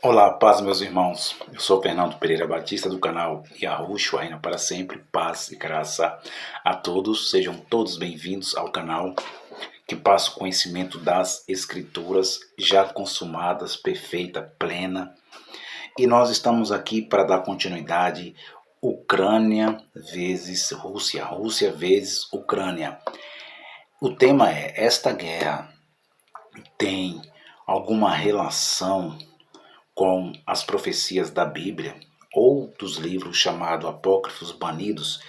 Olá, paz, meus irmãos. Eu sou Fernando Pereira Batista, do canal Yahushua Reina para Sempre. Paz e graça a todos. Sejam todos bem-vindos ao canal que passa o conhecimento das Escrituras já consumadas, perfeita, plena. E nós estamos aqui para dar continuidade Ucrânia vezes Rússia, Rússia vezes Ucrânia. O tema é: esta guerra tem alguma relação com as profecias da Bíblia ou dos livros chamados Apócrifos Banidos?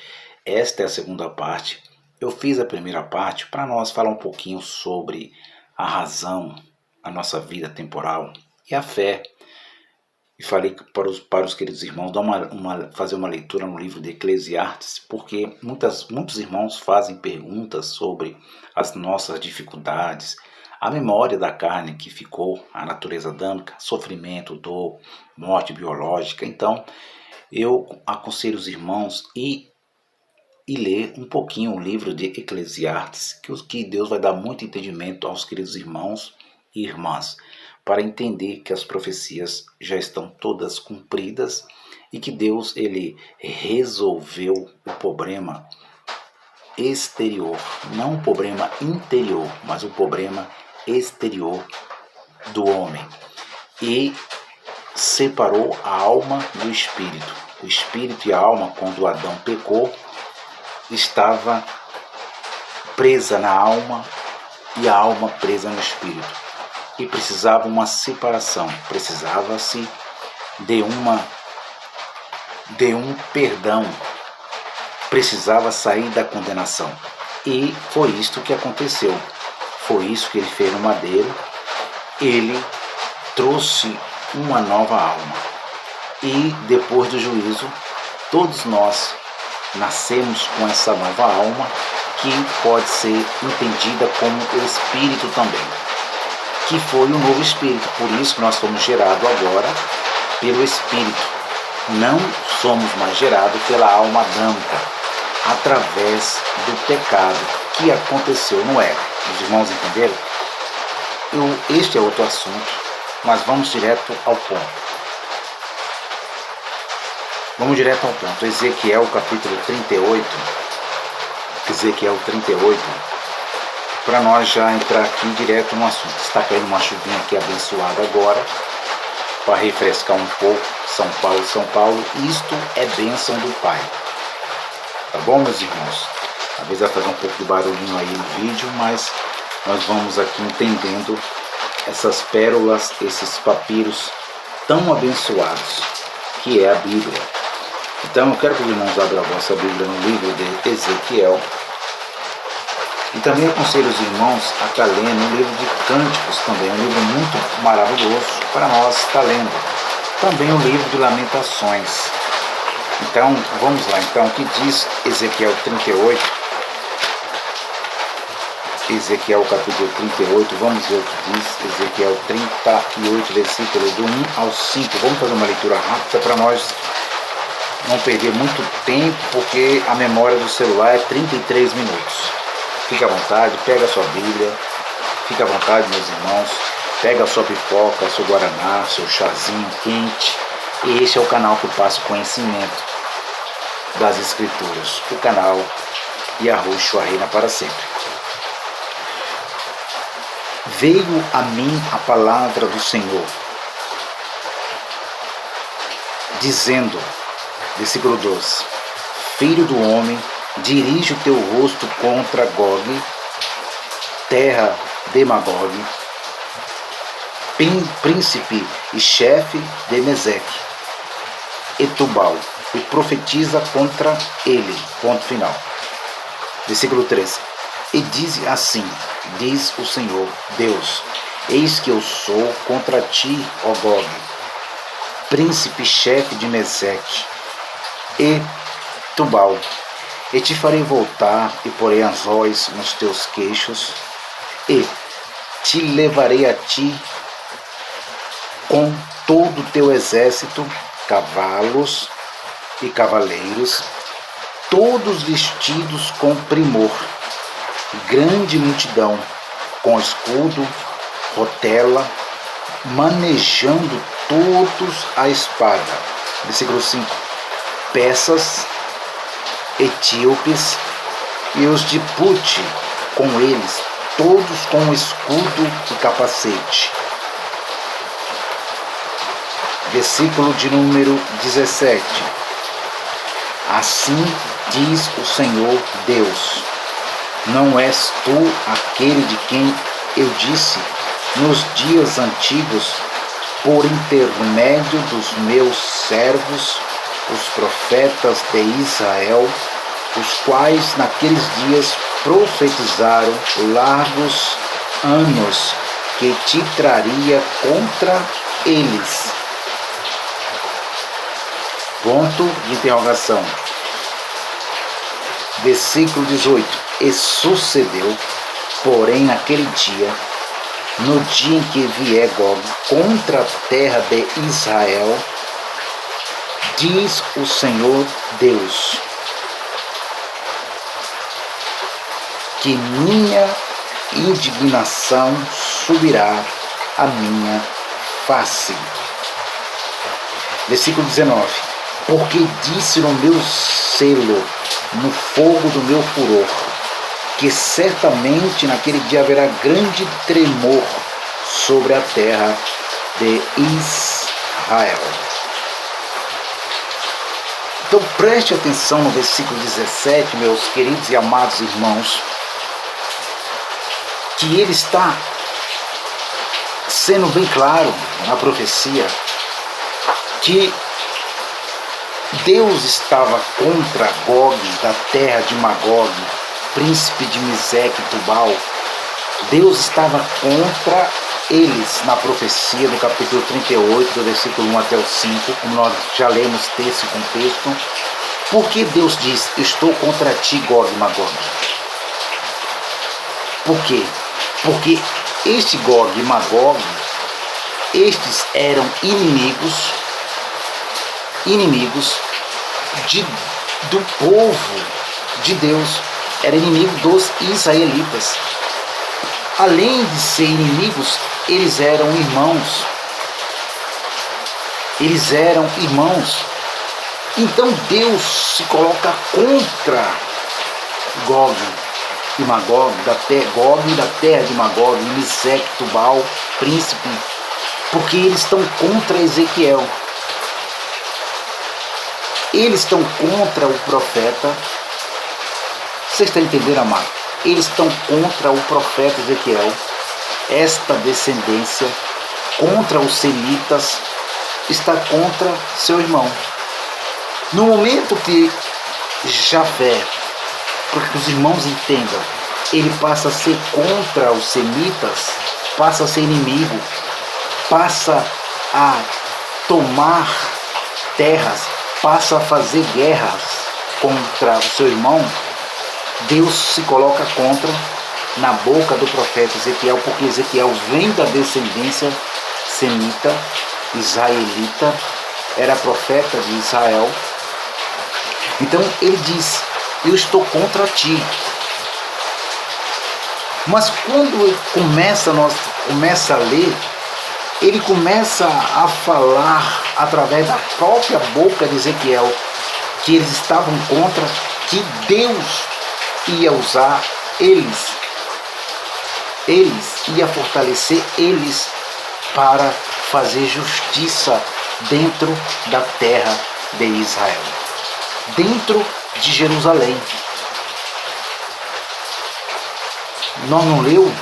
Esta é a segunda parte. Eu fiz a primeira parte para nós falar um pouquinho sobre a razão, a nossa vida temporal e a fé. E falei para os queridos irmãos fazer uma leitura no livro de Eclesiastes, porque muitos irmãos fazem perguntas sobre as nossas dificuldades, a memória da carne que ficou, a natureza adâmica, sofrimento, dor, morte biológica. Então, eu aconselho os irmãos e ler um pouquinho o livro de Eclesiastes, que Deus vai dar muito entendimento aos queridos irmãos e irmãs, para entender que as profecias já estão todas cumpridas e que Deus ele resolveu o problema exterior, não o problema interior, mas o problema exterior do homem, e separou a alma do espírito. O espírito e a alma, quando Adão pecou, estava presa na alma e a alma presa no espírito, e precisava uma separação, precisava-se de um perdão, precisava sair da condenação. E foi isto que aconteceu. Foi isso que ele fez no madeiro. Ele trouxe uma nova alma. E depois do juízo, todos nós nascemos com essa nova alma, que pode ser entendida como o Espírito também, que foi o novo Espírito. Por isso que nós somos gerados agora pelo Espírito. Não somos mais gerados pela alma adâmica, através do pecado que aconteceu no ego. Os irmãos entenderam? Este é outro assunto, mas vamos direto ao ponto. Vamos direto ao ponto. Ezequiel capítulo 38. Ezequiel 38. Para nós já entrar aqui direto no assunto. Está caindo uma chuvinha aqui abençoada agora, para refrescar um pouco. São Paulo, São Paulo. Isto é bênção do Pai. Tá bom, meus irmãos? Às vezes vai fazer um pouco de barulhinho aí no vídeo, mas nós vamos aqui entendendo essas pérolas, esses papiros tão abençoados, que é a Bíblia. Então eu quero que os irmãos abram a vossa Bíblia no livro de Ezequiel. E também aconselho os irmãos a estar lendo o livro de Cânticos também, um livro muito maravilhoso para nós estar lendo. Também o livro de Lamentações. Então, vamos lá. Então, o que diz Ezequiel 38? Ezequiel capítulo 38, vamos ver o que diz Ezequiel 38, versículo do 1 ao 5. Vamos fazer uma leitura rápida para nós não perder muito tempo, porque a memória do celular é 33 minutos. Fique à vontade, pega a sua Bíblia, fique à vontade, meus irmãos, pega a sua pipoca, seu guaraná, seu chazinho quente. E esse é o canal que passa o conhecimento das Escrituras, o canal Yahushua Reina para Sempre. Veio a mim a palavra do Senhor, dizendo, versículo 12: Filho do homem, dirige o teu rosto contra Gog, terra de Magog, príncipe e chefe de Meseque e Tubal, e profetiza contra ele. Ponto final. Versículo 13. E diz assim, diz o Senhor Deus: Eis que eu sou contra ti, ó Gog, príncipe chefe de Meseque e Tubal, e te farei voltar, e porei anzóis nos teus queixos, e te levarei a ti com todo o teu exército, cavalos e cavaleiros, todos vestidos com primor, grande multidão, com escudo, rotela, manejando todos a espada. Versículo 5. Persas, etíopes e os de Pute com eles, todos com escudo e capacete. Versículo de número 17. Assim diz o Senhor Deus: não és tu aquele de quem eu disse nos dias antigos, por intermédio dos meus servos, os profetas de Israel, os quais naqueles dias profetizaram largos anos que te traria contra eles? Ponto de interrogação. Versículo 18. E sucedeu, porém, naquele dia, no dia em que vier Gog contra a terra de Israel, diz o Senhor Deus, que minha indignação subirá à minha face. Versículo 19. Porque disse no meu selo, no fogo do meu furor, que certamente naquele dia haverá grande tremor sobre a terra de Israel. Então preste atenção no versículo 17, meus queridos e amados irmãos, que ele está sendo bem claro na profecia que Deus estava contra Gog, da terra de Magog, príncipe de Meseque e Tubal. Deus estava contra eles na profecia do capítulo 38, do versículo 1 até o 5, como nós já lemos esse contexto. Por que Deus diz: estou contra ti, Gog e Magog? Por quê? Porque este Gog e Magog, estes eram inimigos do povo de Deus, era inimigo dos israelitas. Além de ser inimigos, eles eram irmãos. Então Deus se coloca contra Gog e Magog, Gog da terra de Magog, Meseque, Tubal, príncipe, porque eles estão contra Ezequiel. Eles estão contra o profeta. Você está entendendo, amado? Eles estão contra o profeta Ezequiel. Esta descendência, contra os semitas, está contra seu irmão. No momento que Jafé, para que os irmãos entendam, ele passa a ser contra os semitas, passa a ser inimigo, passa a tomar terras, passa a fazer guerras contra o seu irmão, Deus se coloca contra na boca do profeta Ezequiel, porque Ezequiel vem da descendência semita, israelita, era profeta de Israel. Então ele diz: eu estou contra ti. Mas quando nós começa a ler, ele começa a falar através da própria boca de Ezequiel que eles estavam contra, que Deus ia usar eles ia fortalecer eles para fazer justiça dentro da terra de Israel, dentro de Jerusalém. Nós não leu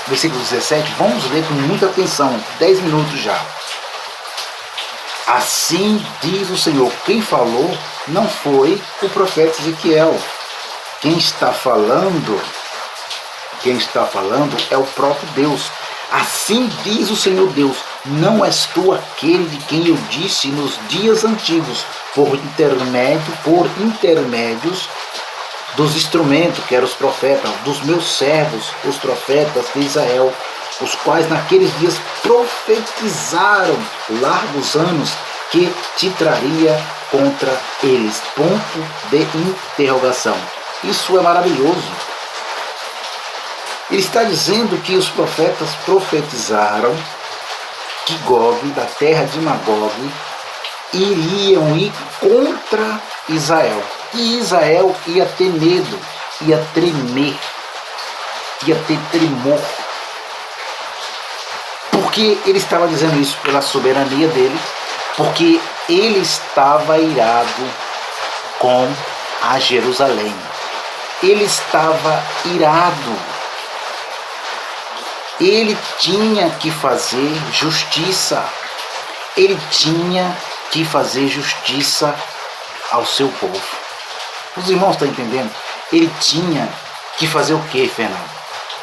versículo 17? Vamos ler com muita atenção, 10 minutos já. Assim diz o Senhor. Quem falou não foi o profeta Ezequiel. Quem está falando é o próprio Deus. Assim diz o Senhor Deus: não és tu aquele de quem eu disse nos dias antigos, por intermédios dos instrumentos, que eram os profetas, dos meus servos, os profetas de Israel, os quais naqueles dias profetizaram largos anos que te traria contra eles. Ponto de interrogação. Isso é maravilhoso. Ele está dizendo que os profetas profetizaram que Gog, da terra de Magog, iriam ir contra Israel. E Israel ia ter medo, ia tremer, ia ter tremor. Porque ele estava dizendo isso pela soberania dele, porque ele estava irado com a Jerusalém. Ele estava irado. Ele tinha que fazer justiça. Ele tinha que fazer justiça ao seu povo. Os irmãos estão entendendo? Ele tinha que fazer o quê, Fernando?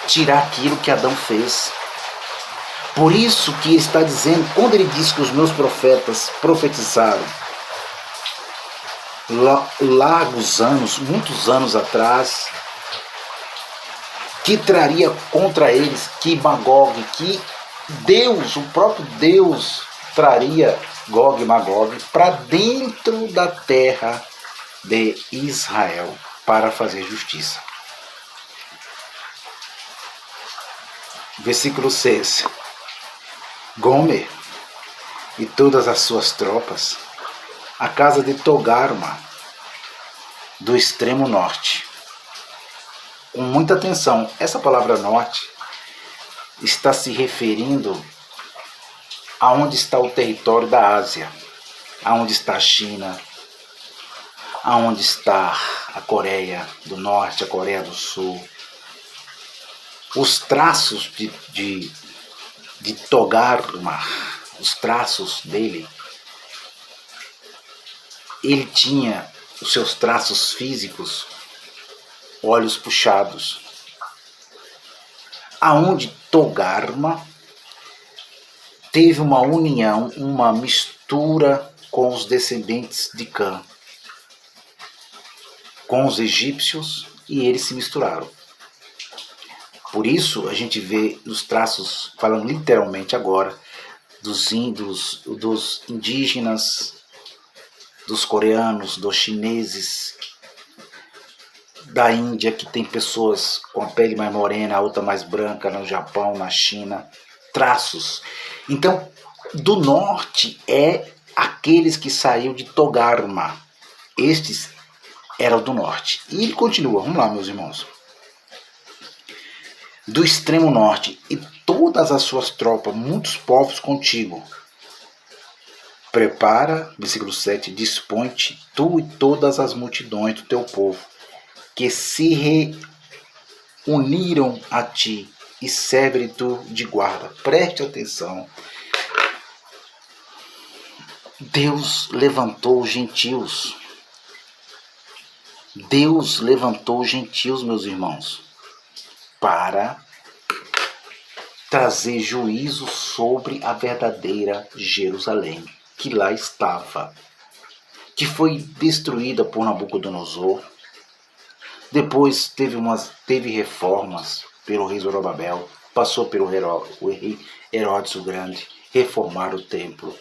Tirar aquilo que Adão fez. Por isso que ele está dizendo, quando ele diz que os meus profetas profetizaram largos anos, muitos anos atrás, que traria contra eles, que Magog, que Deus, o próprio Deus, traria Gog e Magog para dentro da terra de Israel para fazer justiça. Versículo 6. Gomer e todas as suas tropas, a casa de Togarma, do extremo norte. Com muita atenção, essa palavra norte está se referindo aonde está o território da Ásia, aonde está a China, aonde está a Coreia do Norte, a Coreia do Sul. Os traços de Togarma, os traços dele, ele tinha os seus traços físicos, olhos puxados. Aonde Togarma teve uma união, uma mistura com os descendentes de Cã, com os egípcios, e eles se misturaram. Por isso a gente vê nos traços, falando literalmente agora, dos índios, dos indígenas, dos coreanos, dos chineses, da Índia, que tem pessoas com a pele mais morena, a outra mais branca, no Japão, na China, traços. Então, do norte é aqueles que saíram de Togarma. Estes eram do norte. E ele continua, vamos lá, meus irmãos. Do extremo norte, e todas as suas tropas, muitos povos contigo. Prepara, versículo 7, dispõe-te, tu e todas as multidões do teu povo, que se reuniram a ti, e serve-te de guarda. Preste atenção. Deus levantou os gentios. Deus levantou os gentios, meus irmãos, para trazer juízo sobre a verdadeira Jerusalém, que lá estava, que foi destruída por Nabucodonosor. Depois teve reformas pelo rei Zorobabel, passou pelo rei Herodes o Grande, reformaram o templo.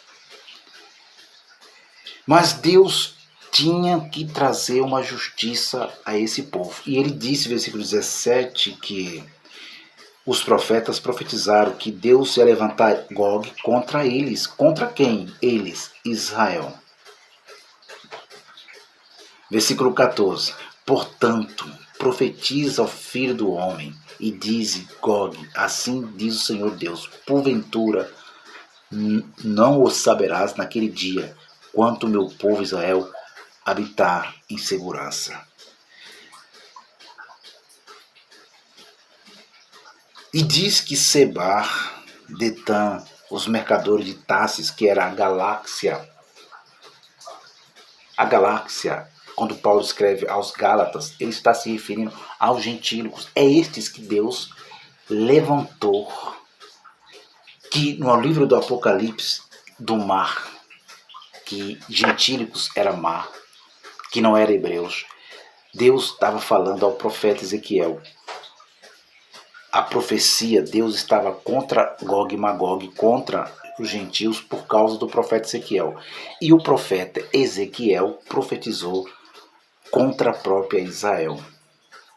Mas Deus tinha que trazer uma justiça a esse povo. E ele disse, versículo 17, que os profetas profetizaram que Deus ia levantar Gog contra eles. Contra quem? Eles, Israel. Versículo 14. Portanto, profetiza ao filho do homem e dize, Gog, assim diz o Senhor Deus, porventura não o saberás naquele dia, quanto o meu povo Israel habitar em segurança. E diz que Sebar, Detã, os mercadores de Tarsis, que era a galáxia, quando Paulo escreve aos Gálatas, ele está se referindo aos gentílicos. É estes que Deus levantou, que no livro do Apocalipse, do mar, que gentílicos era mar, que não era hebreus, Deus estava falando ao profeta Ezequiel. A profecia, Deus estava contra Gog e Magog, contra os gentios, por causa do profeta Ezequiel. E o profeta Ezequiel profetizou contra a própria Israel,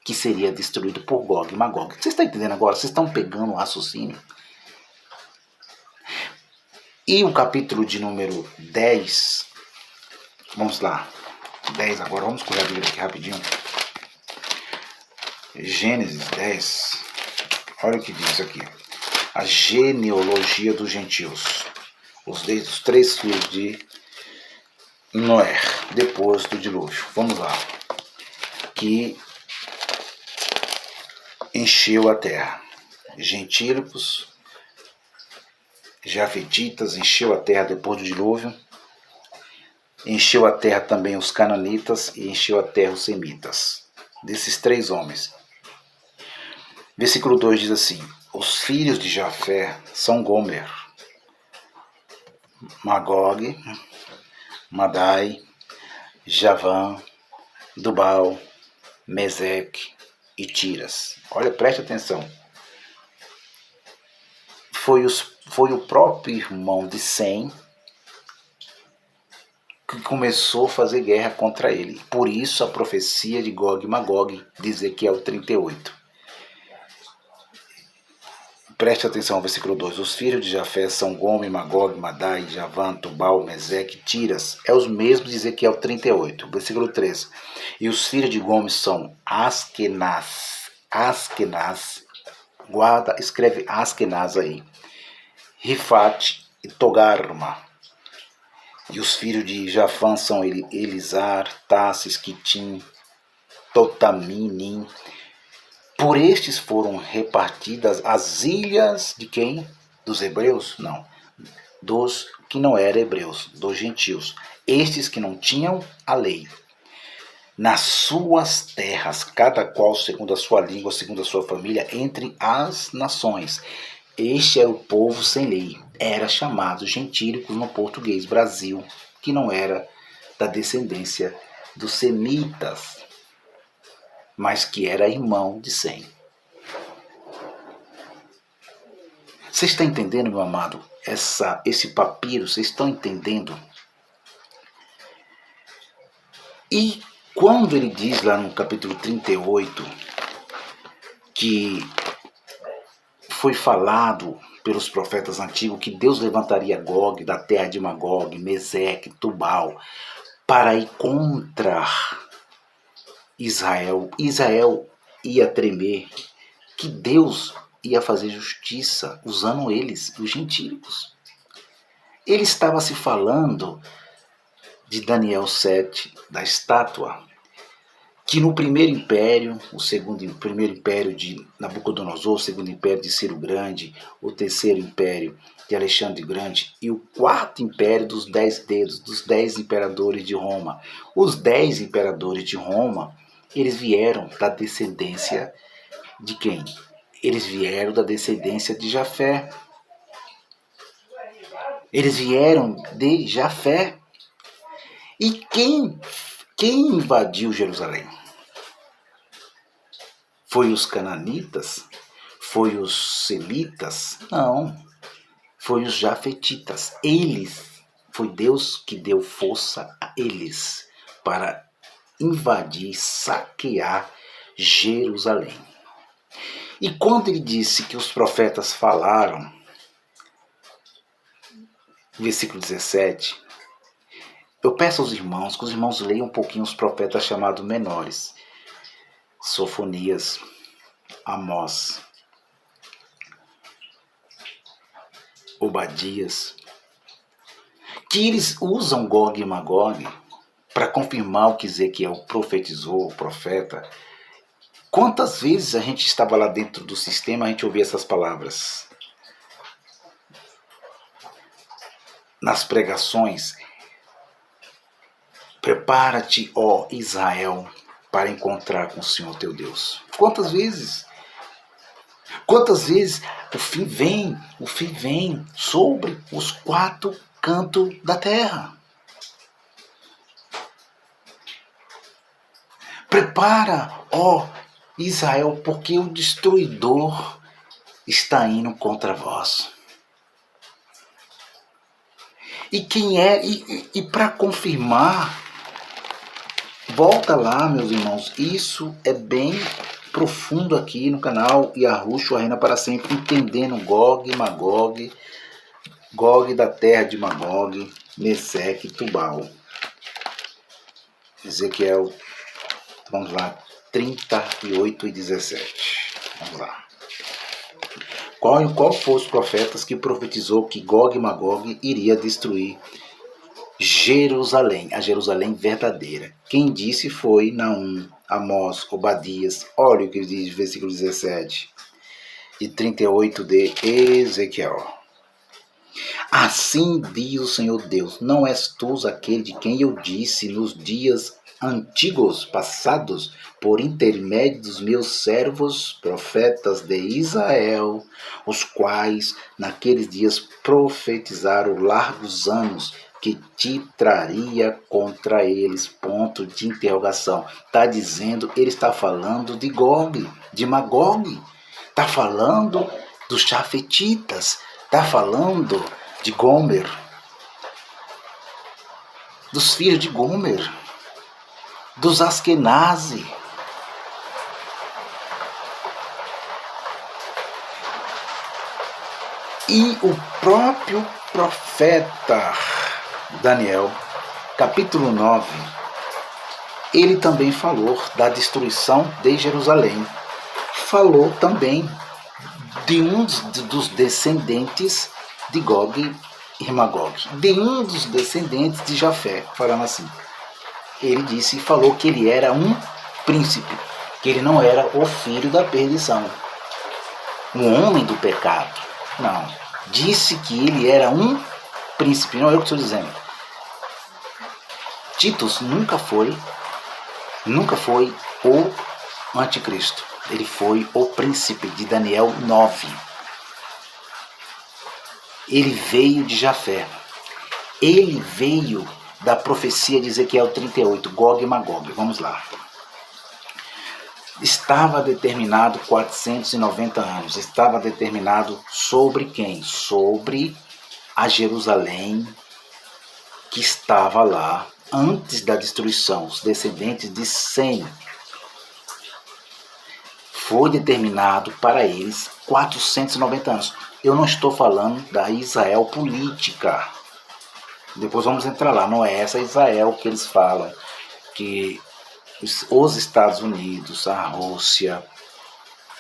que seria destruído por Gog e Magog. Vocês estão entendendo agora? Vocês estão pegando o raciocínio? E o capítulo de número 10, vamos lá, 10 agora, vamos correr a Bíblia aqui rapidinho. Gênesis 10, olha o que diz aqui. A genealogia dos gentios, os 3 filhos de Noé, depois do dilúvio. Vamos lá. Que encheu a terra. Gentílicos, jafetitas, encheu a terra depois do dilúvio. Encheu a terra também os cananitas e encheu a terra os semitas. Desses 3 homens. Versículo 2 diz assim: os filhos de Jafé são Gomer, Magog, Madai, Javã, Dubal, Meseque e Tiras. Olha, preste atenção. Foi o próprio irmão de Sem que começou a fazer guerra contra ele. Por isso a profecia de Gog e Magog de Ezequiel 38. Preste atenção ao versículo 2. Os filhos de Jafé são Gomer, Magog, Madai, Javã, Tubal, Meseque, Tiras. É os mesmos de Ezequiel 38. Versículo 3. E os filhos de Gomer são Askenaz. Guarda, escreve Askenaz aí. Rifate e Togarma. E os filhos de Jafã são Elisar, Tassis, Quitim, Totaminim. Por estes foram repartidas as ilhas de quem? Dos hebreus? Não. Dos que não eram hebreus, dos gentios. Estes que não tinham a lei. Nas suas terras, cada qual segundo a sua língua, segundo a sua família, entre as nações. Este era o povo sem lei. Era chamado gentílicos no português Brasil, que não era da descendência dos semitas, mas que era irmão de Sem. Você está entendendo, meu amado, esse papiro? Vocês estão entendendo? E quando ele diz lá no capítulo 38 que foi falado pelos profetas antigos que Deus levantaria Gog da terra de Magog, Meseque, Tubal, para ir contra Israel. Israel ia tremer, que Deus ia fazer justiça usando eles, os gentílicos. Ele estava se falando de Daniel 7, da estátua, que no primeiro império, primeiro império de Nabucodonosor, o segundo império de Ciro Grande, o terceiro império de Alexandre Grande e o quarto império dos 10 dedos, dos 10 imperadores de Roma. Os 10 imperadores de Roma, eles vieram da descendência de quem? Eles vieram da descendência de Jafé. Eles vieram de Jafé. E quem invadiu Jerusalém? Foi os cananitas? Foi os semitas? Não. Foi os jafetitas. Foi Deus que deu força a eles para invadir, saquear Jerusalém. E quando ele disse que os profetas falaram, versículo 17, eu peço aos irmãos que os irmãos leiam um pouquinho os profetas chamados menores. Sofonias, Amós, Obadias, que eles usam Gog e Magog para confirmar o que Ezequiel profetizou, o profeta. Quantas vezes a gente estava lá dentro do sistema, a gente ouvia essas palavras? Nas pregações, prepara-te, ó Israel, para encontrar com o Senhor teu Deus. Quantas vezes? Quantas vezes o fim vem sobre os 4 cantos da terra. Prepara, ó Israel, porque o destruidor está indo contra vós. E quem é? E para confirmar, volta lá, meus irmãos, isso é bem profundo aqui no canal Yahushua Reina para Sempre, entendendo Gog e Magog, Gog da terra de Magog, Meseque e Tubal. Ezequiel, vamos lá, 38 e 17. Vamos lá. Qual foram os profetas que profetizou que Gog e Magog iria destruir Jerusalém, a Jerusalém verdadeira? Quem disse foi Naum, Amós, Obadias. Olha o que ele diz, versículo 17 e 38 de Ezequiel. Assim diz o Senhor Deus: não és tu aquele de quem eu disse nos dias antigos passados, por intermédio dos meus servos, profetas de Israel, os quais naqueles dias profetizaram largos anos, que te traria contra eles? Ponto de interrogação. Está dizendo, ele está falando de Gog, de Magog, está falando dos Jafetitas, está falando de Gomer, dos filhos de Gomer, dos Askenazi. E o próprio profeta Daniel, capítulo 9, ele também falou da destruição de Jerusalém. Falou também de um dos descendentes de Gog e Magog, de um dos descendentes de Jafé, falando assim. Ele disse e falou que ele era um príncipe, que ele não era o filho da perdição, um homem do pecado. Não, disse que ele era um príncipe, não é eu que estou dizendo. Titus nunca foi o anticristo, ele foi o príncipe de Daniel 9. Ele veio de Jafé, ele veio da profecia de Ezequiel 38, Gog e Magog. Vamos lá. Estava determinado 490 anos. Estava determinado sobre quem? Sobre a Jerusalém que estava lá antes da destruição, os descendentes de Sem. Foi determinado para eles 490 anos. Eu não estou falando da Israel política. Depois vamos entrar lá. Não é essa Israel que eles falam, que os Estados Unidos, a Rússia,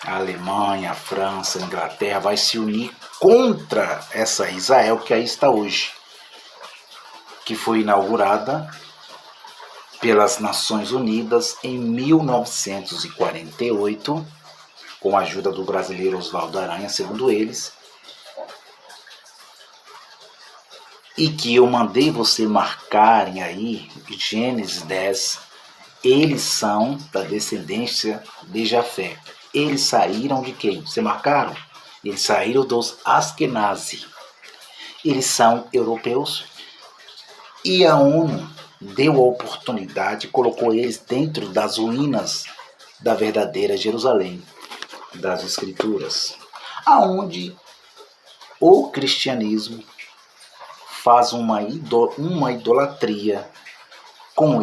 a Alemanha, a França, a Inglaterra vai se unir contra essa Israel que aí está hoje, que foi inaugurada pelas Nações Unidas em 1948, com a ajuda do brasileiro Oswaldo Aranha, segundo eles, e que eu mandei você marcarem aí, Gênesis 10, eles são da descendência de Jafé. Eles saíram de quem? Você marcaram? Eles saíram dos Askenazi. Eles são europeus. E a ONU deu a oportunidade, colocou eles dentro das ruínas da verdadeira Jerusalém, das Escrituras, aonde o cristianismo faz uma idolatria com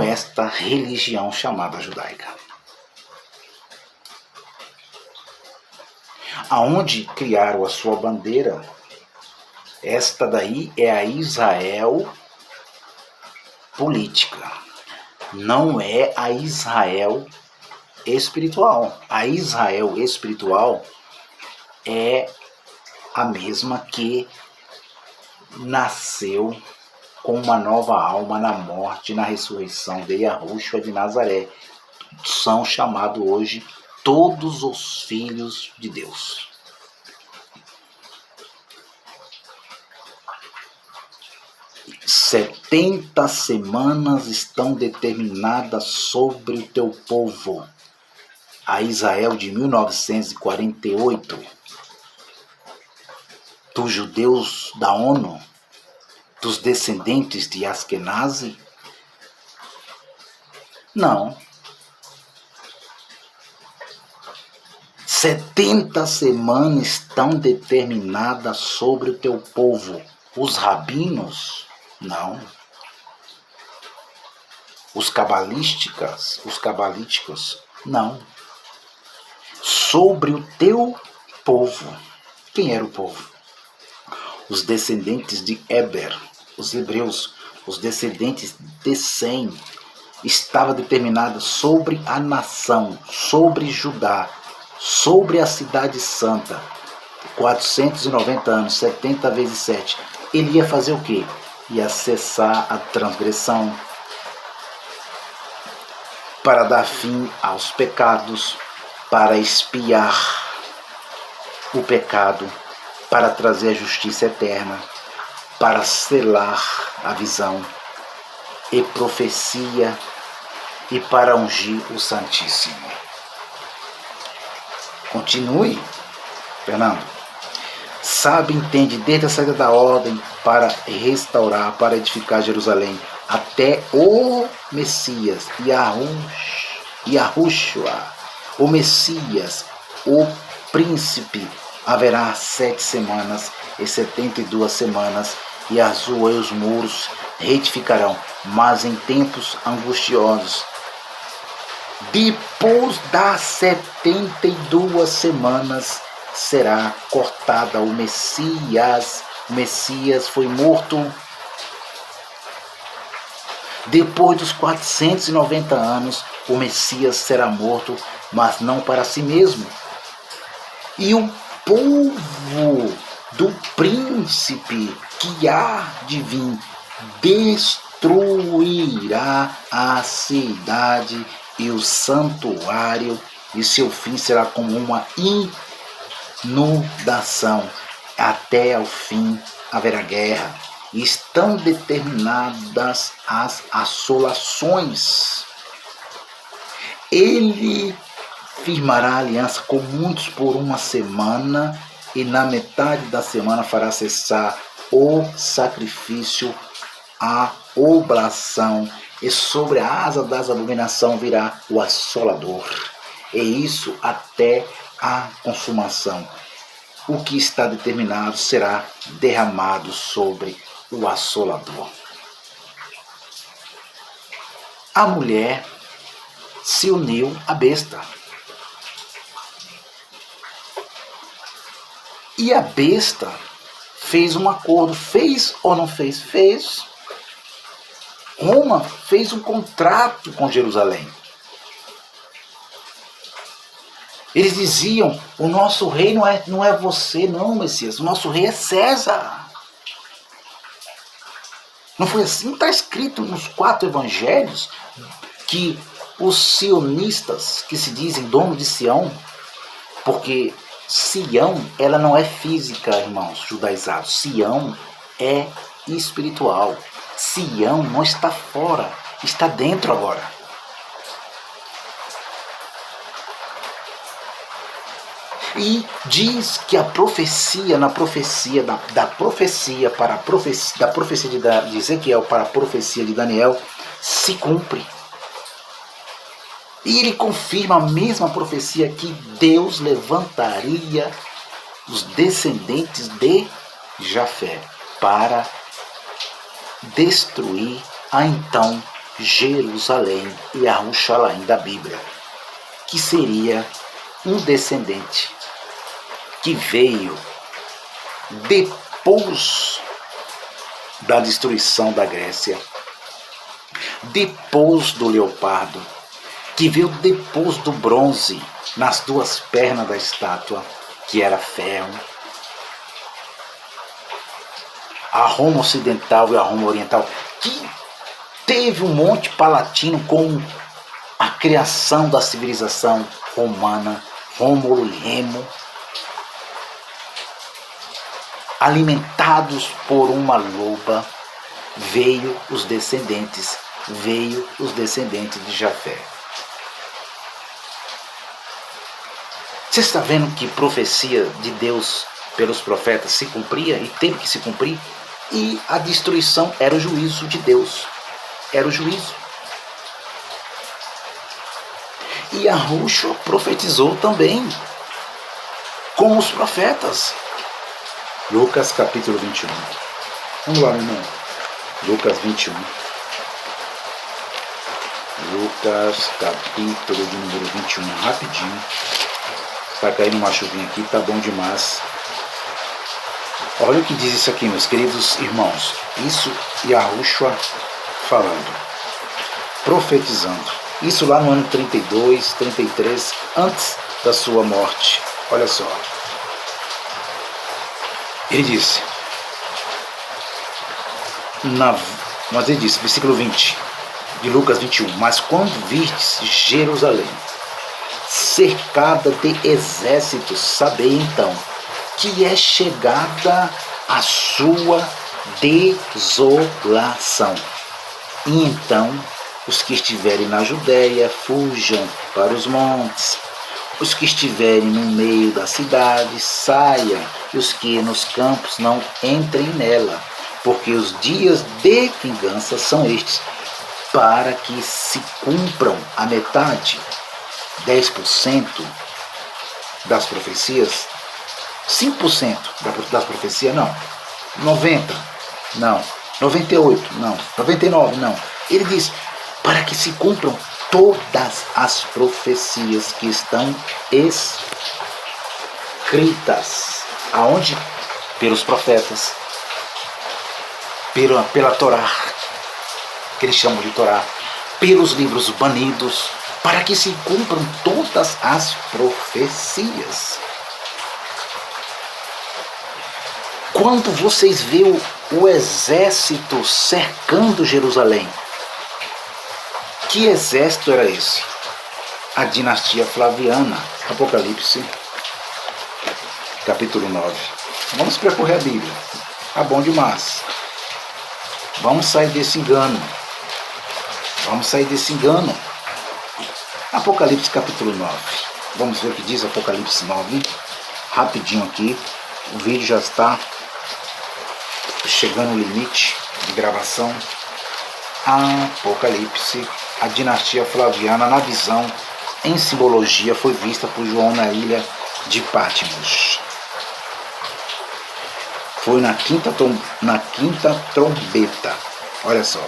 esta religião chamada judaica, aonde criaram a sua bandeira. Esta daí é a Israel política, não é a Israel espiritual. A Israel espiritual é a mesma que nasceu com uma nova alma na morte e na ressurreição de Yahushua de Nazaré. São chamados hoje todos os filhos de Deus. Setenta semanas estão determinadas sobre o teu povo. A Israel de 1948, dos judeus da ONU, dos descendentes de Askenazi? Não. 70 semanas estão determinadas sobre o teu povo. Os rabinos? Não. Os cabalísticos? Não. Sobre o teu povo. Quem era o povo? os descendentes de Eber, os hebreus, os descendentes de Sem, estava determinada sobre a nação, sobre Judá, sobre a cidade santa, 490 anos, 70 vezes 7. Ele ia fazer o quê? Ia cessar a transgressão, para dar fim aos pecados, para expiar o pecado, para trazer a justiça eterna, para selar a visão e profecia e para ungir o Santíssimo. Continue, Fernando. Sabe, entende, desde a saída da ordem para restaurar, para edificar Jerusalém, até o Messias, Yahushua, o Messias, o príncipe, haverá 7 semanas e 72 semanas, e as ruas e os muros retificarão, mas em tempos angustiosos. Depois das 72 semanas será cortada o Messias. O Messias foi morto. Depois dos 490 anos, o Messias será morto, mas não para si mesmo. E o povo do príncipe que há de vir destruirá a cidade e o santuário, e seu fim será como uma inundação. Até ao fim haverá guerra. Estão determinadas as assolações. Ele firmará aliança com muitos por 1 semana, e na metade da semana fará cessar o sacrifício, a oblação, e sobre a asa das abominações virá o assolador. E isso até a consumação. O que está determinado será derramado sobre o assolador. A mulher se uniu à besta. E a besta fez um acordo. Fez ou não fez? Fez. Roma fez um contrato com Jerusalém. Eles diziam: o nosso rei não é você, não, Messias. O nosso rei é César. Não foi assim? Está escrito nos 4 evangelhos que os sionistas, que se dizem dono de Sião, porque Sião, ela não é física, irmãos judaizados. Sião é espiritual. Sião não está fora, está dentro agora. E diz que a profecia, da profecia de Ezequiel para a profecia de Daniel se cumpre. E ele confirma a mesma profecia, que Deus levantaria os descendentes de Jafé para destruir a então Jerusalém e a Jerusalém da Bíblia, que seria um descendente que veio depois da destruição da Grécia, depois do leopardo, que veio depois do bronze nas 2 pernas da estátua, que era ferro. A Roma Ocidental e a Roma Oriental, que teve um Monte Palatino com a criação da civilização romana, Rômulo e Remo, alimentados por uma loba, veio os descendentes de Jafé. Você está vendo que profecia de Deus pelos profetas se cumpria e teve que se cumprir? E a destruição era o juízo de Deus. Era o juízo. E Yahushua profetizou também com os profetas. Lucas capítulo 21. Vamos lá, meu irmão. Lucas 21. Lucas capítulo de número 21. Rapidinho. Tá caindo uma chuvinha aqui, tá bom demais. Olha o que diz isso aqui, meus queridos irmãos. Isso Yahushua falando, profetizando. Isso lá no ano 32, 33, antes da sua morte. Olha só. Ele disse, mas ele disse, versículo 20, de Lucas 21, mas quando vistes Jerusalém cercada de exércitos, sabei então que é chegada a sua desolação. E então os que estiverem na Judéia fujam para os montes, os que estiverem no meio da cidade saiam, e os que nos campos não entrem nela, porque os dias de vingança são estes, para que se cumpram a metade, 10% das profecias, 5% das profecias, não, 90%, não, 98%, não, 99%, não. Ele diz, para que se cumpram todas as profecias que estão escritas. Aonde? Pelos profetas, pela Torá, que eles chamam de Torá, pelos livros banidos, para que se cumpram todas as profecias. Quando vocês veem o exército cercando Jerusalém, que exército era esse? A dinastia Flaviana, Apocalipse, capítulo 9. Vamos percorrer a Bíblia, tá bom demais. Vamos sair desse engano. Apocalipse capítulo 9. Vamos ver o que diz Apocalipse 9. Rapidinho aqui. O vídeo já está chegando no limite de gravação. Apocalipse, a dinastia Flaviana na visão, em simbologia, foi vista por João na ilha de Patmos. Foi na quinta trombeta. Olha só.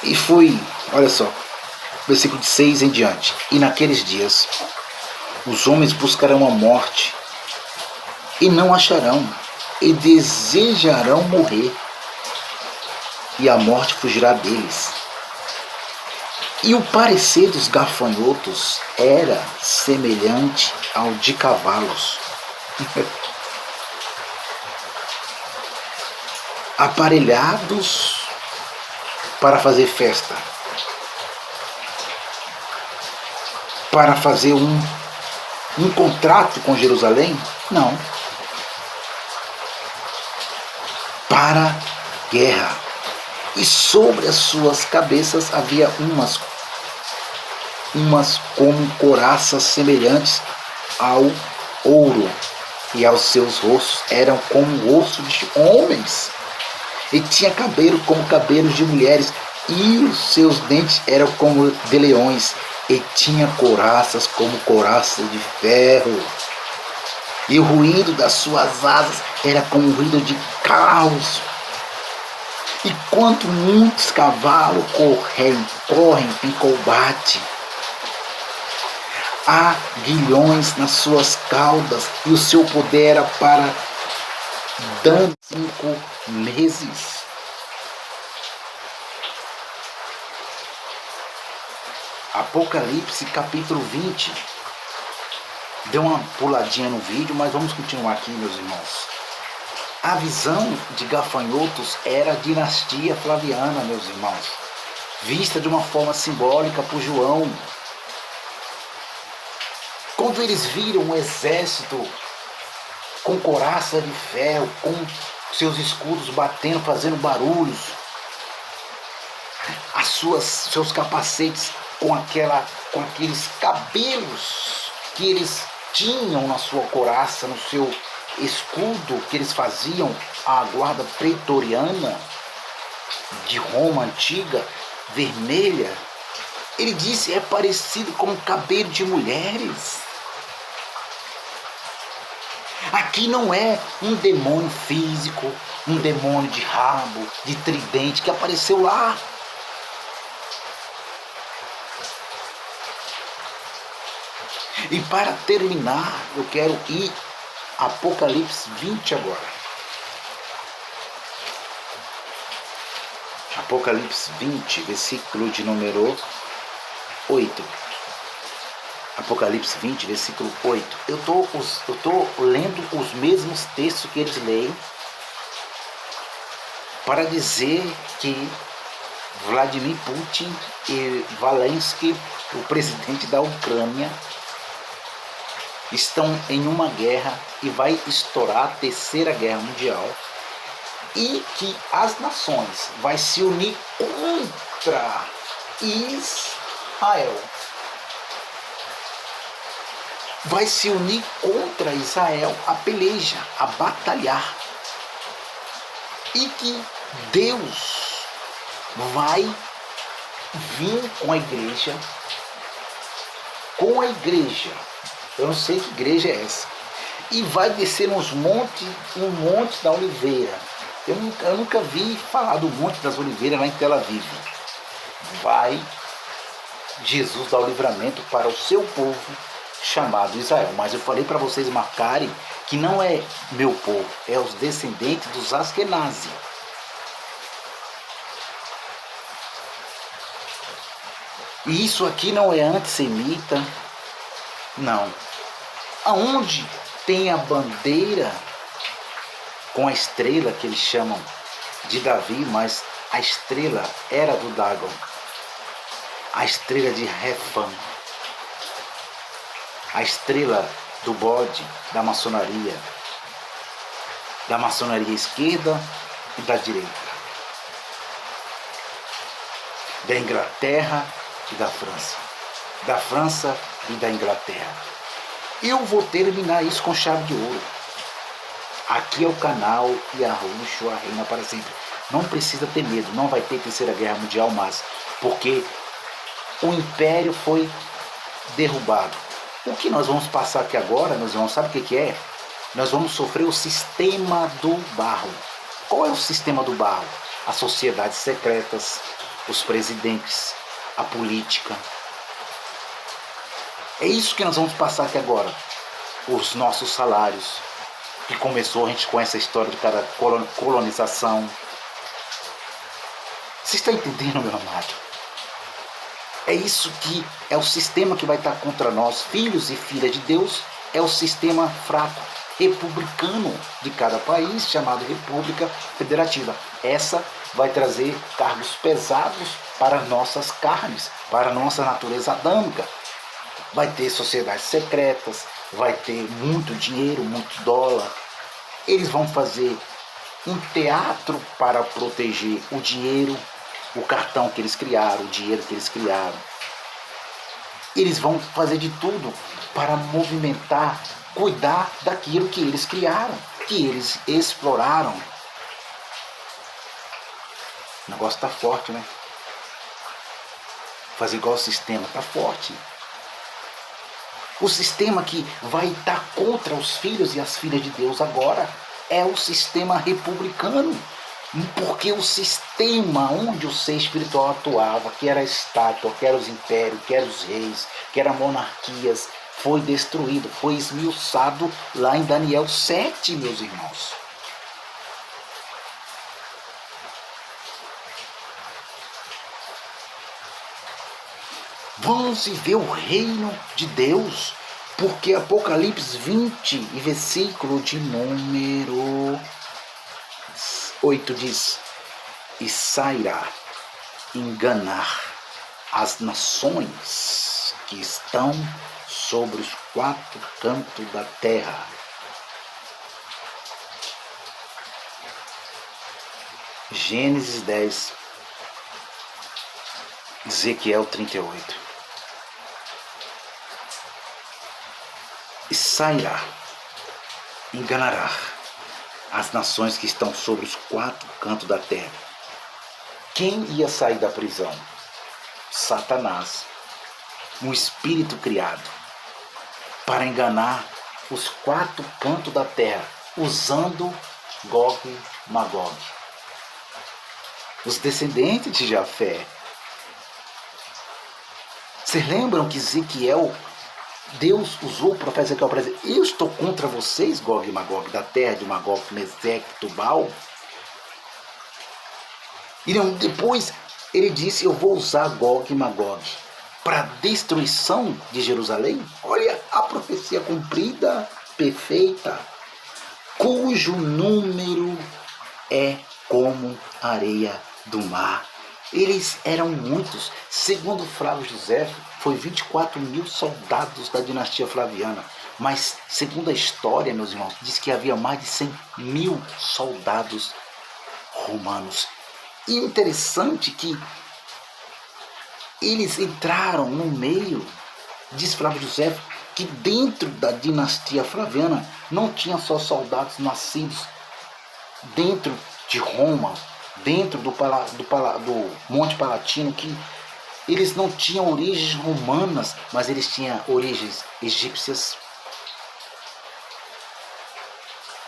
E foi, olha só, versículo de 6 em diante. E naqueles dias, os homens buscarão a morte e não acharão, e desejarão morrer, e a morte fugirá deles. E o parecer dos gafanhotos era semelhante ao de cavalos, aparelhados para fazer festa, para fazer um contrato com Jerusalém? Não. Para guerra. E sobre as suas cabeças havia umas como couraças semelhantes ao ouro, e aos seus rostos eram como o rosto de homens, e tinha cabelo como cabelos de mulheres, e os seus dentes eram como de leões, e tinha couraças como couraças de ferro, e o ruído das suas asas era como o ruído de carros. E quanto muitos cavalos correm em combate, há guilhões nas suas caudas, e o seu poder era para dano 5 meses. Apocalipse capítulo 20. Deu uma puladinha no vídeo, mas vamos continuar aqui, meus irmãos. A visão de gafanhotos era a dinastia Flaviana, meus irmãos, vista de uma forma simbólica por João. Quando eles viram um exército com couraça de ferro, com seus escudos batendo, fazendo barulhos, seus capacetes com aqueles cabelos que eles tinham na sua couraça, no seu escudo que eles faziam, a guarda pretoriana de Roma antiga, vermelha, ele disse, é parecido com o cabelo de mulheres. Aqui não é um demônio físico, um demônio de rabo, de tridente que apareceu lá. E para terminar, eu quero ir Apocalipse 20 agora. Apocalipse 20, versículo de número 8. Apocalipse 20, versículo 8. Eu tô lendo os mesmos textos que eles leem para dizer que Vladimir Putin e Zelensky, o presidente da Ucrânia, estão em uma guerra e vai estourar a Terceira Guerra Mundial, e que as nações vai se unir contra Israel. Vai se unir contra Israel a peleja, a batalhar. E que Deus vai vir com a igreja, eu não sei que igreja é essa, e vai descer um monte da Oliveira. Eu nunca vi falar do Monte das Oliveiras lá em Tel Aviv. Vai Jesus dar o livramento para o seu povo chamado Israel. Mas eu falei para vocês marcarem que não é meu povo, é os descendentes dos Askenazi. E isso aqui não é antissemita, não. Aonde tem a bandeira com a estrela que eles chamam de Davi, mas a estrela era do Dagon, a estrela de Refã, a estrela do bode da maçonaria esquerda e da direita, da Inglaterra e da França e da Inglaterra. Eu vou terminar isso com chave de ouro. Aqui é o canal Yahushua reina para sempre. Não precisa ter medo, não vai ter Terceira Guerra Mundial mais, porque o império foi derrubado. O que nós vamos passar aqui agora, meus irmãos, sabe o que é? Nós vamos sofrer o sistema do barro. Qual é o sistema do barro? As sociedades secretas, os presidentes, a política. É isso que nós vamos passar aqui agora. Os nossos salários, que começou, a gente conhece a história de cada colonização. Você está entendendo, meu amado? É isso que é o sistema que vai estar contra nós, filhos e filhas de Deus. É o sistema fraco, republicano de cada país, chamado República Federativa. Essa vai trazer cargos pesados para nossas carnes, para nossa natureza adâmica. Vai ter sociedades secretas, vai ter muito dinheiro, muito dólar. Eles vão fazer um teatro para proteger o dinheiro, o cartão que eles criaram, o dinheiro que eles criaram. Eles vão fazer de tudo para movimentar, cuidar daquilo que eles criaram, que eles exploraram. O negócio está forte, né? Fazer igual o sistema, está forte. O sistema que vai estar contra os filhos e as filhas de Deus agora é o sistema republicano. Porque o sistema onde o ser espiritual atuava, que era a estátua, que era os impérios, que eram os reis, que eram monarquias, foi destruído, foi esmiuçado lá em Daniel 7, meus irmãos. Vamos viver o reino de Deus, porque Apocalipse 20 e versículo de número 8 diz: e sairá enganar as nações que estão sobre os quatro cantos da terra. Gênesis 10, Ezequiel 38. E sairá, enganará as nações que estão sobre os quatro cantos da terra. Quem ia sair da prisão? Satanás, um espírito criado para enganar os quatro cantos da terra, usando Gog e Magog. Os descendentes de Jafé. Vocês lembram que Ezequiel Deus usou o profeta Ezequiel para dizer: eu estou contra vocês, Gog e Magog, da terra de Magog, Meseque, Tubal. E depois ele disse: eu vou usar Gog e Magog para a destruição de Jerusalém. Olha a profecia cumprida, perfeita, cujo número é como a areia do mar. Eles eram muitos. Segundo Flávio José, foi 24 mil soldados da dinastia Flaviana. Mas, segundo a história, meus irmãos, diz que havia mais de 100 mil soldados romanos. E interessante que eles entraram no meio, diz Flávio José, que dentro da dinastia Flaviana não tinha só soldados nascidos dentro de Roma, dentro do Monte Palatino, que eles não tinham origens romanas, mas eles tinham origens egípcias.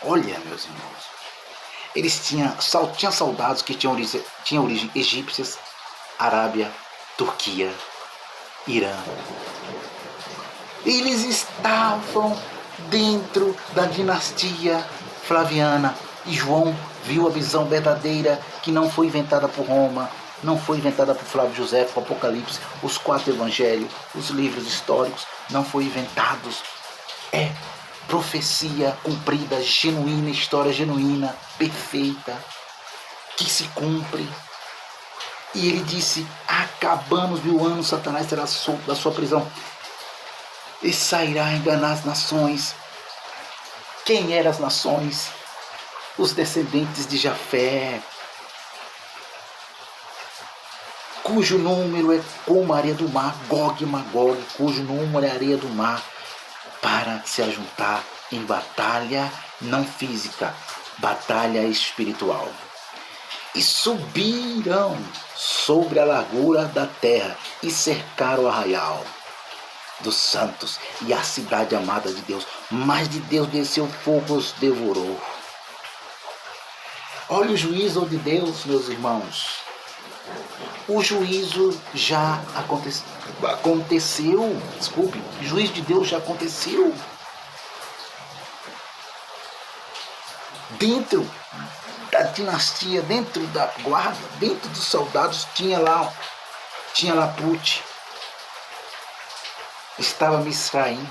Olha, meus irmãos, eles tinham soldados que tinham origem egípcias, Arábia, Turquia, Irã. Eles estavam dentro da dinastia Flaviana. E João viu a visão verdadeira, que não foi inventada por Roma, não foi inventada por Flávio José, o Apocalipse, os 4 evangelhos, os livros históricos, não foram inventados. É profecia cumprida, genuína, história genuína, perfeita, que se cumpre. E ele disse: acabamos 1000 anos, Satanás será solto da sua prisão e sairá a enganar as nações. Quem eram as nações? Os descendentes de Jafé, cujo número é como a areia do mar, Gog e Magog, cujo número é a areia do mar, para se ajuntar em batalha não física, batalha espiritual. E subiram sobre a largura da terra e cercaram o arraial dos santos e a cidade amada de Deus. Mas de Deus desceu fogo, os devorou. Olha o juízo de Deus, meus irmãos. O juízo já aconteceu. Desculpe, o juízo de Deus já aconteceu. Dentro da dinastia, dentro da guarda, dentro dos soldados, tinha lá Put. Estava Misraim.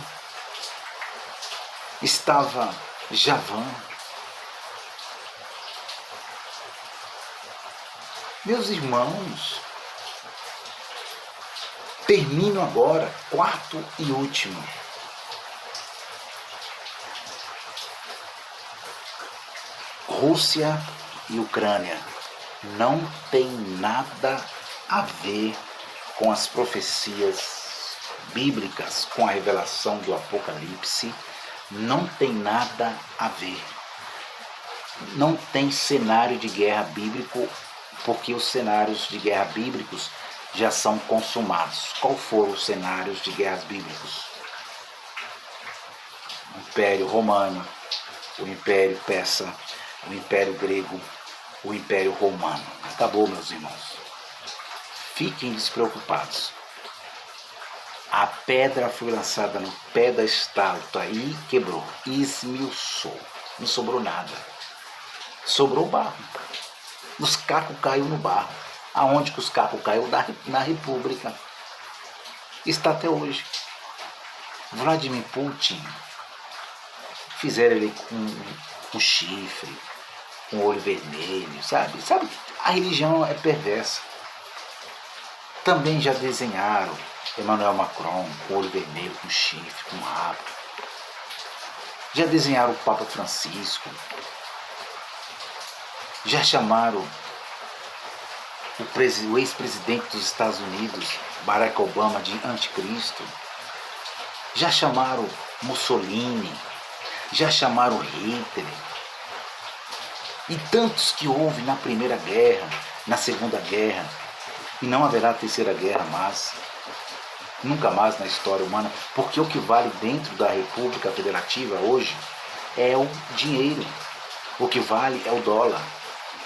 Estava Javã. Meus irmãos, termino agora, quarto e último. Rússia e Ucrânia não tem nada a ver com as profecias bíblicas, com a revelação do Apocalipse, não tem nada a ver. Não tem cenário de guerra bíblico, porque os cenários de guerra bíblicos já são consumados. Qual foram os cenários de guerras bíblicos? O Império Romano, o Império Persa, o Império Grego, o Império Romano. Acabou, meus irmãos. Fiquem despreocupados. A pedra foi lançada no pé da estátua e quebrou, e esmiuçou. Não sobrou nada. Sobrou barro. Os cacos caiu no barro. Aonde que os cacos caiu? Na República. Está até hoje. Vladimir Putin, fizeram ele com chifre, com olho vermelho, sabe? A religião é perversa. Também já desenharam Emmanuel Macron com olho vermelho, com chifre, com rabo. Já desenharam o Papa Francisco. Já chamaram o ex-presidente dos Estados Unidos, Barack Obama, de anticristo. Já chamaram Mussolini. Já chamaram Hitler. E tantos que houve na Primeira Guerra, na Segunda Guerra. E não haverá terceira guerra mais. Nunca mais na história humana. Porque o que vale dentro da República Federativa hoje é o dinheiro. O que vale é o dólar.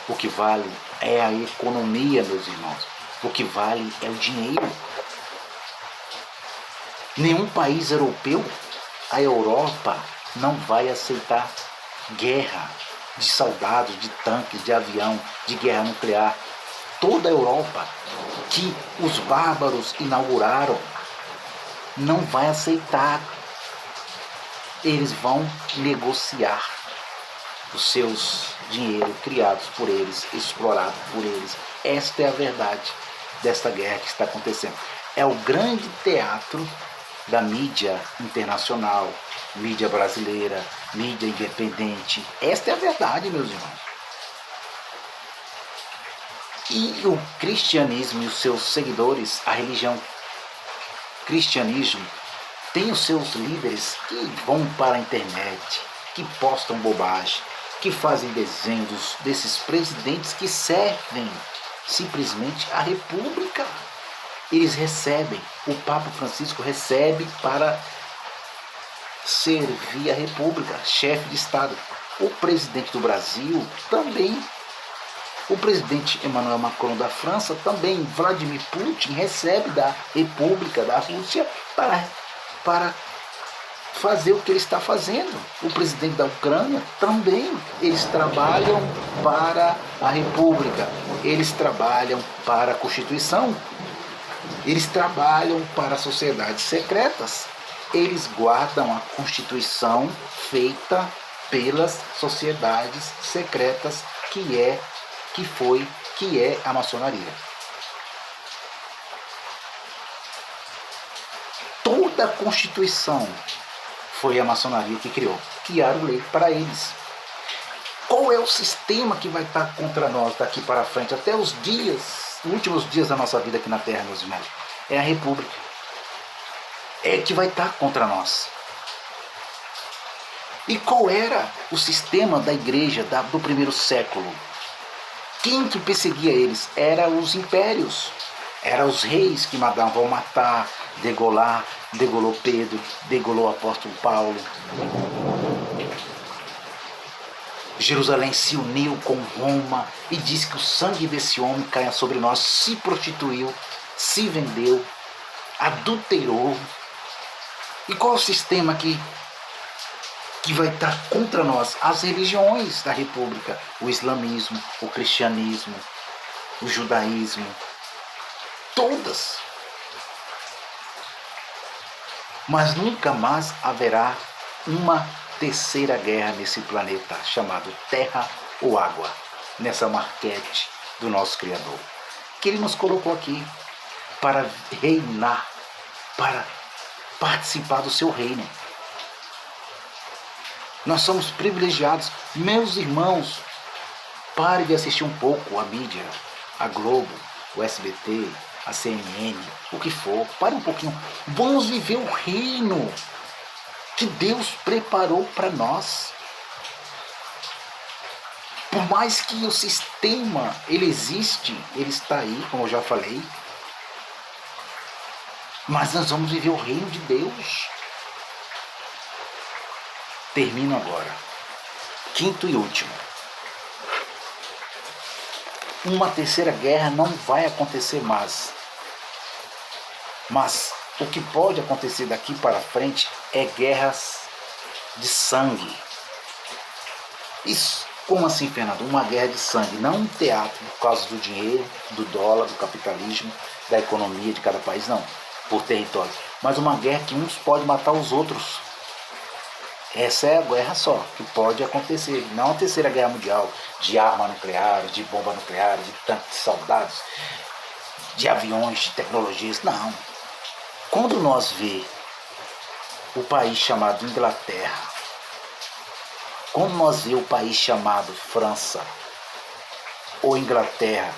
O que vale é a economia, meus irmãos. O que vale é o dinheiro. Nenhum país europeu, a Europa não vai aceitar guerra de soldados, de tanques, de avião, de guerra nuclear. Toda a Europa que os bárbaros inauguraram não vai aceitar. Eles vão negociar os seus dinheiros criados por eles, explorados por eles. Esta é a verdade desta guerra que está acontecendo. É o grande teatro da mídia internacional, mídia brasileira, mídia independente. Esta é a verdade, meus irmãos. E o cristianismo e os seus seguidores, a religião cristianismo, tem os seus líderes que vão para a internet, que postam bobagem, que fazem desenhos desses presidentes que servem simplesmente a república. Eles recebem, o Papa Francisco recebe para servir a república, chefe de Estado. O presidente do Brasil também. O presidente Emmanuel Macron da França também, Vladimir Putin, recebe da República da Rússia para fazer o que ele está fazendo. O presidente da Ucrânia também, eles trabalham para a República, eles trabalham para a Constituição, eles trabalham para sociedades secretas, eles guardam a Constituição feita pelas sociedades secretas que é a maçonaria. Toda a Constituição foi a maçonaria que criou. Criaram lei para eles. Qual é o sistema que vai estar contra nós daqui para frente, até os últimos dias da nossa vida aqui na Terra, meus irmãos? É a República. É que vai estar contra nós. E qual era o sistema da igreja do primeiro século? Quem que perseguia eles? Eram os impérios. Eram os reis que mandavam matar, degolar. Degolou Pedro, degolou o apóstolo Paulo. Jerusalém se uniu com Roma e disse que o sangue desse homem caia sobre nós. Se prostituiu, se vendeu, adulterou. E qual é o sistema que vai estar contra nós? As religiões da República, o islamismo, o cristianismo, o judaísmo, todas. Mas nunca mais haverá uma terceira guerra nesse planeta, chamado Terra ou Água, nessa maquete do nosso Criador, que Ele nos colocou aqui para reinar, para participar do seu reino. Nós somos privilegiados. Meus irmãos, pare de assistir um pouco a mídia, a Globo, o SBT, a CNN, o que for. Pare um pouquinho. Vamos viver o reino que Deus preparou para nós. Por mais que o sistema, ele existe, ele está aí, como eu já falei. Mas nós vamos viver o reino de Deus. Termino agora. Quinto e último. Uma terceira guerra não vai acontecer mais. Mas o que pode acontecer daqui para frente é guerras de sangue. Isso, como assim, Fernando? Uma guerra de sangue, não um teatro por causa do dinheiro, do dólar, do capitalismo, da economia de cada país, não, por território. Mas uma guerra que uns podem matar os outros. Essa é a guerra só que pode acontecer. Não a terceira guerra mundial, de arma nuclear, de bomba nuclear, de tanques de soldados, de aviões, de tecnologias. Não. Quando nós vê o país chamado Inglaterra, quando nós vê o país chamado França ou Inglaterra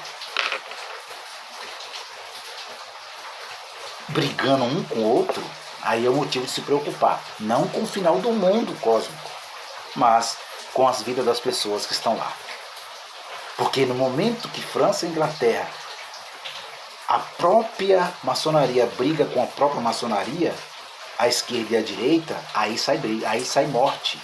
brigando um com o outro, aí é o motivo de se preocupar. Não com o final do mundo cósmico, mas com as vidas das pessoas que estão lá. Porque no momento que França e Inglaterra, a própria maçonaria briga com a própria maçonaria, a esquerda e a direita, aí sai briga, aí sai morte.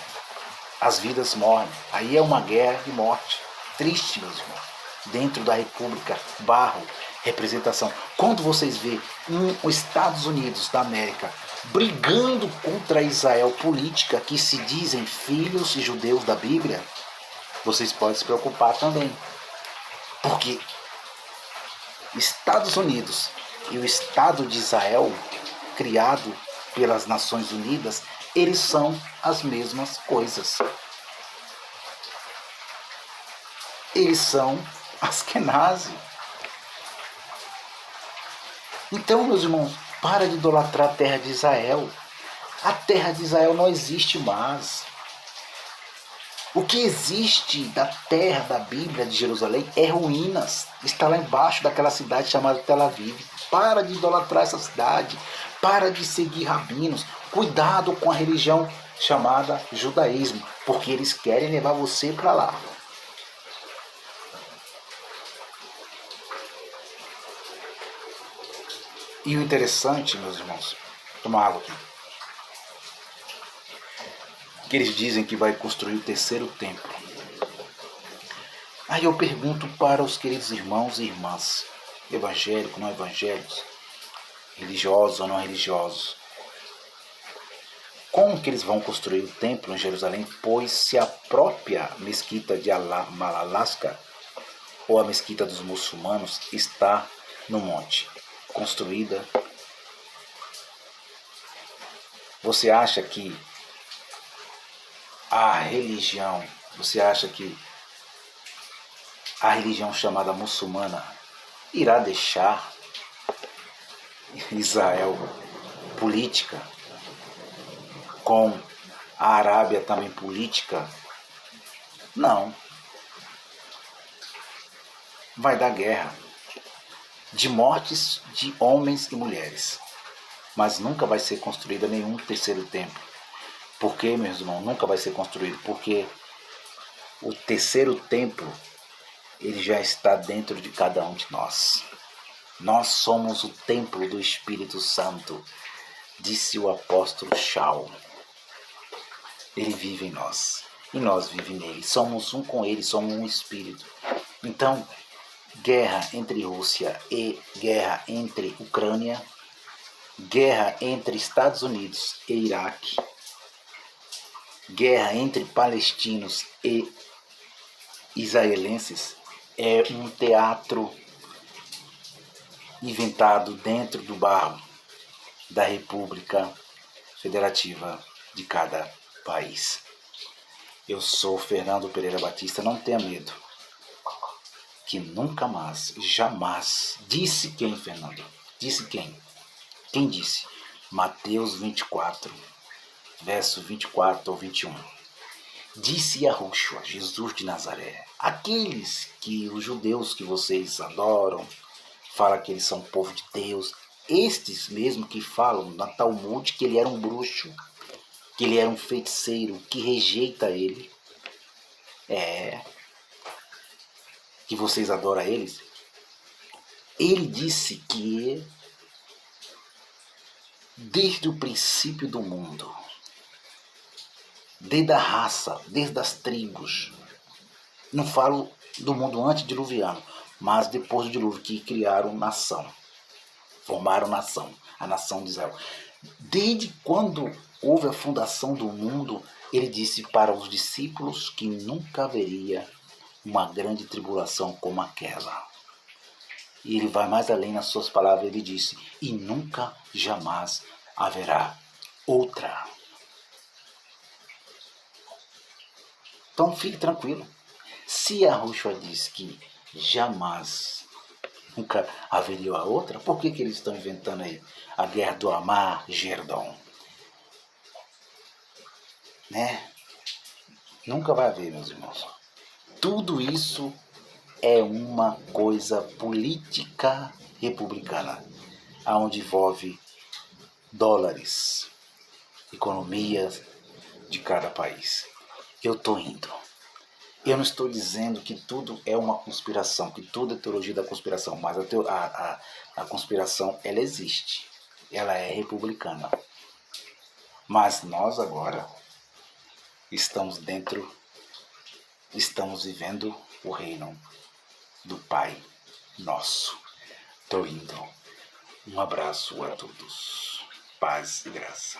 As vidas morrem. Aí é uma guerra de morte. Triste, meus irmãos. Dentro da República, barro, representação. Quando vocês vêem os Estados Unidos da América brigando contra Israel política, que se dizem filhos e judeus da Bíblia, vocês podem se preocupar também. Porque Estados Unidos e o Estado de Israel, criado pelas Nações Unidas, eles são as mesmas coisas. Eles são Askenazi. Então, meus irmãos, para de idolatrar a terra de Israel. A terra de Israel não existe mais. O que existe da terra da Bíblia de Jerusalém é ruínas. Está lá embaixo daquela cidade chamada Tel Aviv. Para de idolatrar essa cidade. Para de seguir rabinos. Cuidado com a religião chamada judaísmo, porque eles querem levar você para lá. E o interessante, meus irmãos, toma água aqui, que eles dizem que vai construir o terceiro templo. Aí eu pergunto para os queridos irmãos e irmãs, evangélicos, não evangélicos, religiosos ou não religiosos, como que eles vão construir o templo em Jerusalém, pois se a própria mesquita de Al-Aqsa, ou a mesquita dos muçulmanos, está no monte, construída? Você acha que a religião chamada muçulmana irá deixar Israel política, com a Arábia também política? Não. Vai dar guerra, de mortes de homens e mulheres, mas nunca vai ser construída nenhum terceiro templo. Por quê, meus irmãos? Nunca vai ser construído, porque o terceiro templo, ele já está dentro de cada um de nós. Nós somos o templo do Espírito Santo, disse o apóstolo Shaul. Ele vive em nós, e nós vivemos nele. Somos um com ele, somos um espírito. Então, guerra entre Rússia e guerra entre Ucrânia, guerra entre Estados Unidos e Iraque, guerra entre palestinos e israelenses é um teatro inventado dentro do barro da República Federativa de cada país. Eu sou Fernando Pereira Batista, não tenha medo, que nunca mais, jamais, disse quem, Fernando? Disse quem? Quem disse? Mateus 24, verso 24 ou 21. Disse Yahushua, Jesus de Nazaré, aqueles que os judeus que vocês adoram, falam que eles são povo de Deus, estes mesmo que falam na Talmud que ele era um bruxo, que ele era um feiticeiro, que rejeita ele, que vocês adoram eles, ele disse que desde o princípio do mundo, desde a raça, desde as tribos, não falo do mundo antediluviano, mas depois do dilúvio, que criaram nação, formaram nação, a nação de Israel. Desde quando houve a fundação do mundo, ele disse para os discípulos que nunca haveria uma grande tribulação como aquela. E ele vai mais além nas suas palavras, ele disse, e nunca, jamais haverá outra. Então fique tranquilo. Se a Yahushua diz que jamais, nunca haveria a outra, por que eles estão inventando aí a guerra do Armagedon? Né? Nunca vai haver, meus irmãos. Tudo isso é uma coisa política republicana, onde envolve dólares, economias de cada país. Eu estou indo. Eu não estou dizendo que tudo é uma conspiração, que tudo é teologia da conspiração, mas a conspiração, ela existe. Ela é republicana. Mas nós agora estamos vivendo o reino do Pai Nosso. Estou indo. Um abraço a todos. paz e graça.